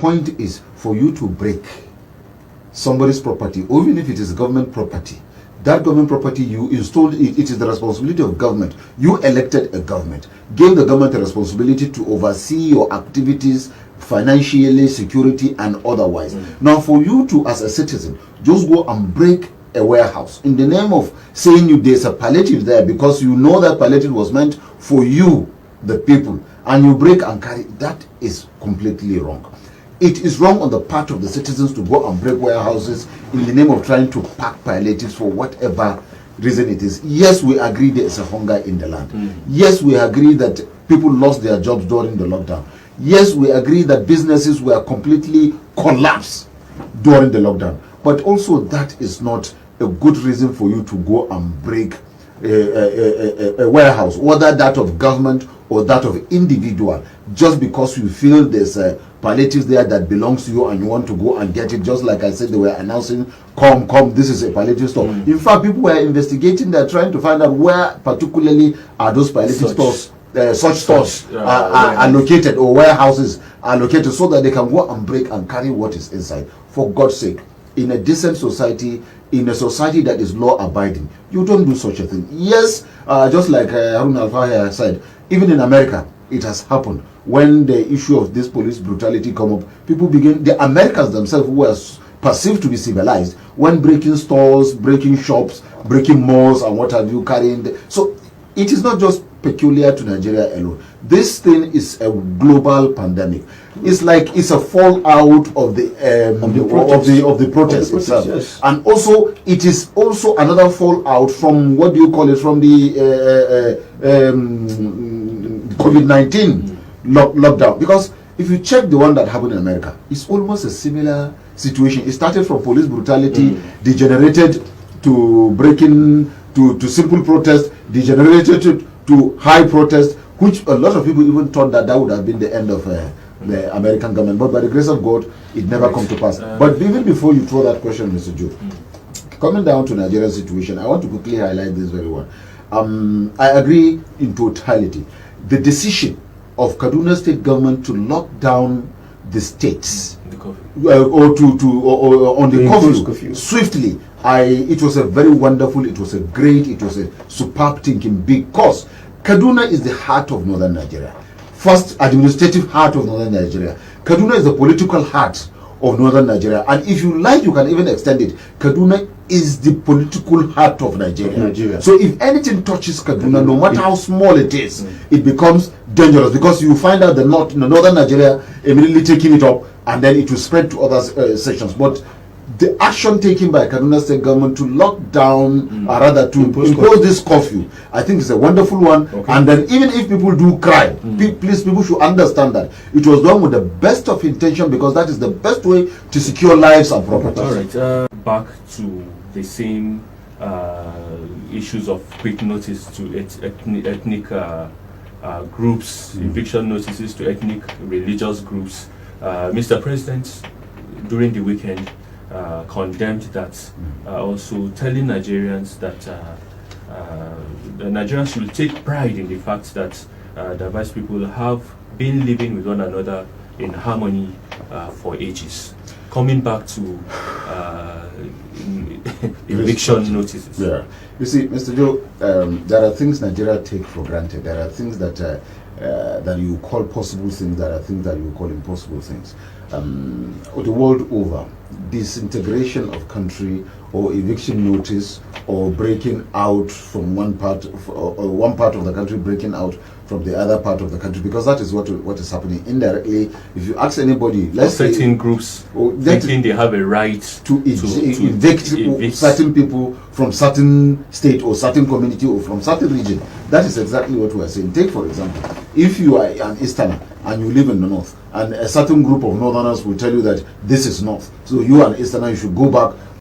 point is for you to break somebody's property, or even if it is government property. That government property, you installed it, it is the responsibility of government. You elected a government, gave the government a responsibility to oversee your activities financially, security, and otherwise. Now, for you to, as a citizen, just go and break a warehouse in the name of saying there's a palliative there because you know that palliative was meant for you, the people, and you break and carry, that is completely wrong. It is wrong on the part of the citizens to go and break warehouses in the name of trying to pack palliatives for whatever reason it is. Yes, we agree there is a hunger in the land. Yes, we agree that people lost their jobs during the lockdown. Yes, we agree that businesses were completely collapsed during the lockdown. But also that is not a good reason for you to go and break a warehouse, whether that of government or that of individual, just because you feel there's a palliatives there that belongs to you and you want to go and get it. Just like I said, they were announcing, come, this is a palliative store. In fact, people were investigating, they're trying to find out where particularly are those palliative stores, such stores are located, or warehouses are located, so that they can go and break and carry what is inside. For God's sake, in a decent society, in a society that is law abiding, you don't do such a thing. Yes, just like Harun Al-Fahir said, even in America, it has happened. When the issue of this police brutality come up, people begin, the Americans themselves, who were perceived to be civilized, when breaking stores, breaking shops, breaking malls, and what have you, carrying. So it is not just peculiar to Nigeria alone. This thing is a global pandemic. It's like it's a fallout of the protest itself, yes. And also it is also another fallout from, what do you call it, from the COVID-19 lockdown. Because if you check the one that happened in America, it's almost a similar situation. It started from police brutality, degenerated to breaking, to simple protest, degenerated to high protest, which a lot of people even thought that would have been the end of the American government. But by the grace of God, it never come to pass. But even before you throw that question, Mr. Joe, coming down to Nigeria's situation, I want to quickly highlight this very one. I agree in totality. The decision of Kaduna State government to lock down the states on the curfew swiftly, it was a very wonderful, it was a superb thinking, because Kaduna is the heart of northern Nigeria, first administrative heart of northern Nigeria. Kaduna is the political heart of northern Nigeria, and if you like, you can even extend it. Kaduna is the political heart of Nigeria. So if anything touches Kaduna, no matter how small it is, it becomes dangerous, because you find out the northern Nigeria immediately taking it up, and then it will spread to other sections. But the action taken by Kaduna State government to lock down, or rather to impose this curfew, I think is a wonderful one. And then even if people do cry, please, people should understand that it was done with the best of intention, because that is the best way to secure lives and property. All right, back to the same issues of quick notice to ethnic groups, eviction notices to ethnic religious groups. Mr. President, during the weekend, condemned that, also telling Nigerians that the Nigerians should take pride in the fact that diverse people have been living with one another in harmony for ages. Coming back to eviction notices. Yeah, you see, Mr. Joe, there are things Nigeria take for granted. There are things that that you call possible things. There are things that you call impossible things. The world over, disintegration of country, or eviction notice, or breaking out from one part of the country breaking out from the other part of the country, because that is what is happening indirectly. If you ask anybody, let's say certain groups thinking they have a right to evict certain people from certain state or certain community or from certain region, that is exactly what we are saying. Take for example, if you are an Easterner and you live in the north, and a certain group of northerners will tell you that this is north, so you are an Easterner, you should go back